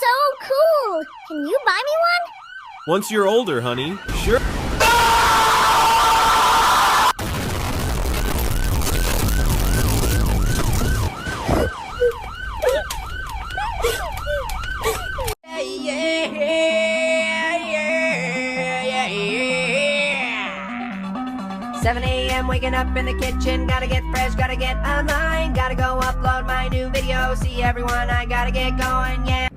so cool. Can you buy me one? Once you're older, honey. Sure. 7 a.m. waking up in the kitchen, gotta get fresh, gotta get online, gotta go upload my new video, see everyone, I gotta get going, yeah.